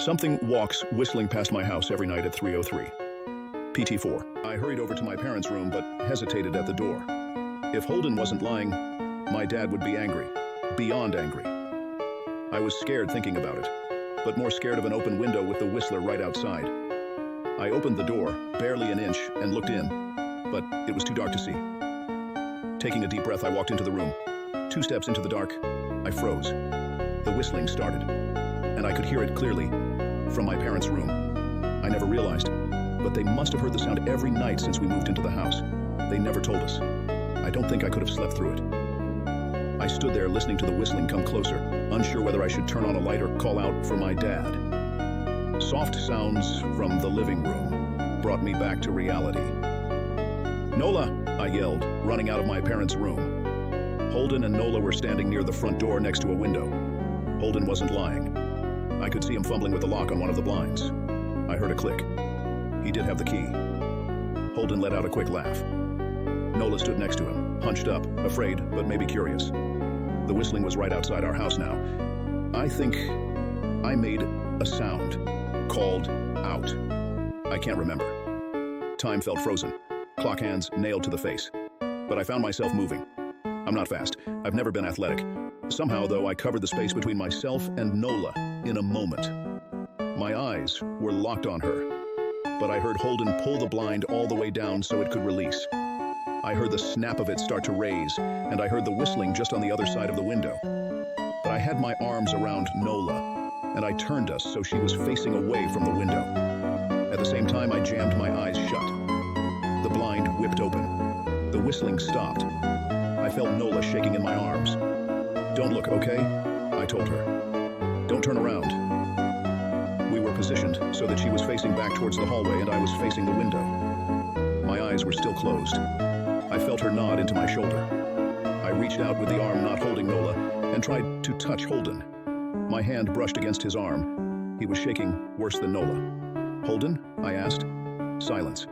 Something walks whistling past my house every night at 3:03. PT4. I hurried over to my parents' room but hesitated at the door. If Holden wasn't lying, my dad would be angry. Beyond angry. I was scared thinking about it, but more scared of an open window with the whistler right outside. I opened the door, barely an inch, and looked in, but it was too dark to see. Taking a deep breath, I walked into the room. 2 steps into the dark, I froze. The whistling started, and I could hear it clearly from my parents' room. I never realized, but they must have heard the sound every night since we moved into the house. They never told us. I don't think I could have slept through it. I stood there listening to the whistling come closer, unsure whether I should turn on a light or call out for my dad. Soft sounds from the living room brought me back to reality. "Nola!" I yelled, running out of my parents' room. Holden and Nola were standing near the front door next to a window. Holden wasn't lying. I could see him fumbling with the lock on one of the blinds. I heard a click. He did have the key. Holden let out a quick laugh. Nola stood next to him, hunched up, afraid, but maybe curious. The whistling was right outside our house now. I think I made a sound, called out. I can't remember. Time felt frozen, clock hands nailed to the face. But I found myself moving. I'm not fast. I've never been athletic. Somehow, though, I covered the space between myself and Nola in a moment. My eyes were locked on her, but I heard Holden pull the blind all the way down so it could release. I heard the snap of it start to raise, and I heard the whistling just on the other side of the window. But I had my arms around Nola, and I turned us so she was facing away from the window. At the same time, I jammed my eyes shut. The blind whipped open. The whistling stopped. I felt Nola shaking in my arms. "Don't look, okay?" I told her. "Don't turn around." We were positioned so that she was facing back towards the hallway and I was facing the window. My eyes were still closed. I felt her nod into my shoulder. I reached out with the arm not holding Nola and tried to touch Holden. My hand brushed against his arm. He was shaking worse than Nola. "Holden?" I asked. Silence.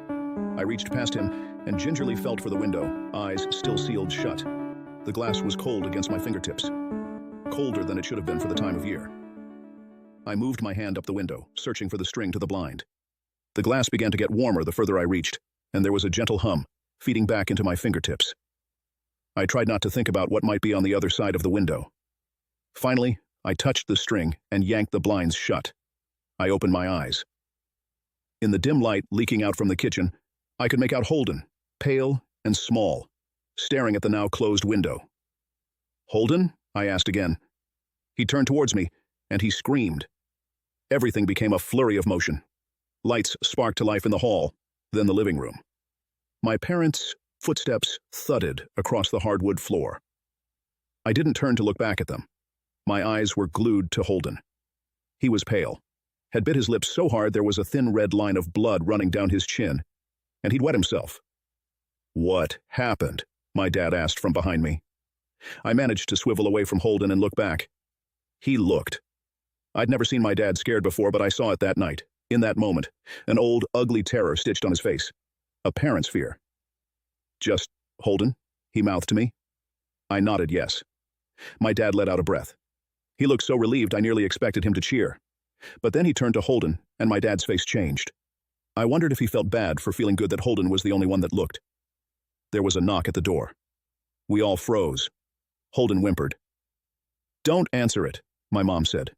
I reached past him and gingerly felt for the window, eyes still sealed shut. The glass was cold against my fingertips. Colder than it should have been for the time of year. I moved my hand up the window, searching for the string to the blind. The glass began to get warmer the further I reached, and there was a gentle hum, feeding back into my fingertips. I tried not to think about what might be on the other side of the window. Finally, I touched the string and yanked the blinds shut. I opened my eyes. In the dim light leaking out from the kitchen, I could make out Holden, pale and small, staring at the now closed window. "Holden?" I asked again. He turned towards me, and he screamed. Everything became a flurry of motion. Lights sparked to life in the hall, then the living room. My parents' footsteps thudded across the hardwood floor. I didn't turn to look back at them. My eyes were glued to Holden. He was pale, had bit his lips so hard there was a thin red line of blood running down his chin, and he'd wet himself. "What happened?" my dad asked from behind me. I managed to swivel away from Holden and look back. He looked. I'd never seen my dad scared before, but I saw it that night, in that moment, an old, ugly terror stitched on his face. A parent's fear. "Just Holden?" he mouthed to me. I nodded yes. My dad let out a breath. He looked so relieved I nearly expected him to cheer. But then he turned to Holden, and my dad's face changed. I wondered if he felt bad for feeling good that Holden was the only one that looked. There was a knock at the door. We all froze. Holden whimpered. "Don't answer it," my mom said.